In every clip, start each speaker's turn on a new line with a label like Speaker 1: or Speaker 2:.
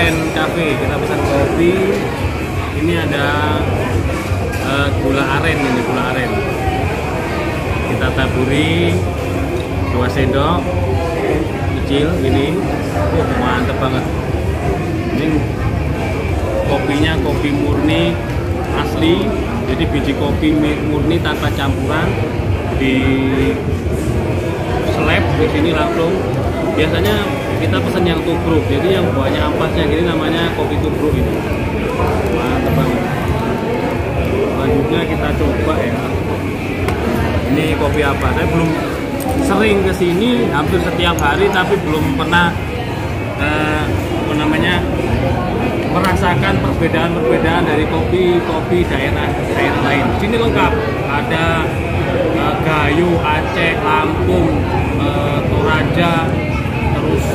Speaker 1: Aren Cafe. Kita pesan kopi. Ini ada gula aren, ini gula aren. Kita taburi 2 sendok kecil ini. Mantep banget. Ini kopinya kopi murni asli, jadi biji kopi murni tanpa campuran, di slab di sini langsung. Biasanya kita pesen yang tubruk, jadi yang banyak ampasnya gini namanya kopi tubruk ini. Mantap banget. Selanjutnya kita coba ya. Ini kopi apa? Saya belum sering kesini, hampir setiap hari, tapi belum pernah merasakan perbedaan-perbedaan dari kopi daerah lain. Di sini lengkap, ada Gayo, Aceh, Lampung, Toraja, terus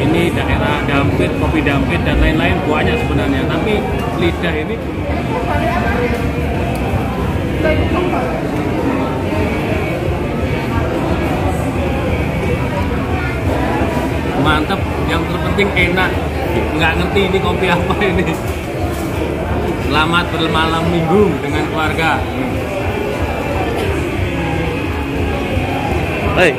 Speaker 1: ini daerah Dampit, kopi Dampit dan lain-lain banyak sebenarnya. Tapi lidah ini mantap, yang terpenting enak. Nggak ngerti ini kopi apa ini. Selamat bermalam minggu dengan keluarga.
Speaker 2: Hey.